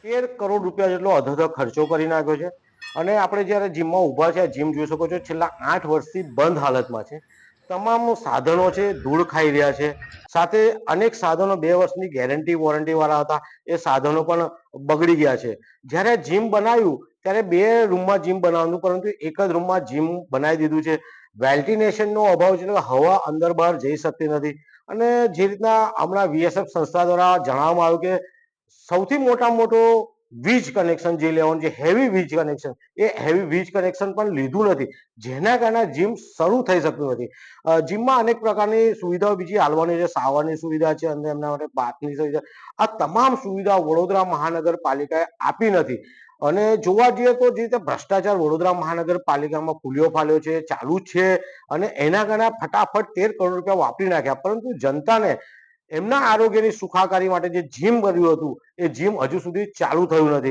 13 કરોડ રૂપિયા જેટલો અધધો ખર્ચો કરી નાખ્યો છે. અને આપણે જ્યારે જીમમાં ઊભા છે, જીમ જોઈ શકો છો, છેલ્લા 8 વર્ષથી બંધ હાલતમાં છે. તમામ સાધનો છે ધૂળ ખાઈ રહ્યા છે. સાથે અનેક સાધનો 2 વર્ષની ગેરંટી વોરંટી વાળા હતા, એ સાધનો પણ બગડી ગયા છે. જ્યારે જીમ બનાવ્યું ત્યારે 2 રૂમમાં જીમ બનાવવાનું, પરંતુ એક જ રૂમમાં જીમ બનાવી દીધું છે. વેન્ટિલેશનનો અભાવ છે, એટલે હવા અંદર બહાર જઈ શકતી નથી. અને જે રીતના હમણાં VSF સંસ્થા દ્વારા જણાવવામાં આવ્યું કે સૌથી મોટામાં મોટો વીજ કનેક્શન જે લેવાનું છે, હેવી વીજ કનેક્શન, એ હેવી વીજ કનેક્શન પણ લીધું નથી, જેના કારણે જીમ શરૂ થઈ શકતું નથી. જીમમાં અનેક પ્રકારની સુવિધાઓ બીજી હાલવાની છે, સાવરની સુવિધા છે, અને એમના માટે બાથની સુવિધા, આ તમામ સુવિધાઓ વડોદરા મહાનગરપાલિકાએ આપી નથી. અને જોવા જઈએ તો જે રીતે ભ્રષ્ટાચાર વડોદરા મહાનગરપાલિકામાં ફૂલ્યો ફાલ્યો છે, ચાલુ જ છે. અને એના કારણે ફટાફટ 13 કરોડ રૂપિયા વાપરી નાખ્યા, પરંતુ જનતાને એમના આરોગ્યની સુખાકારી માટે જે જીમ બન્યું હતું, એ જીમ હજુ સુધી ચાલુ થયું નથી.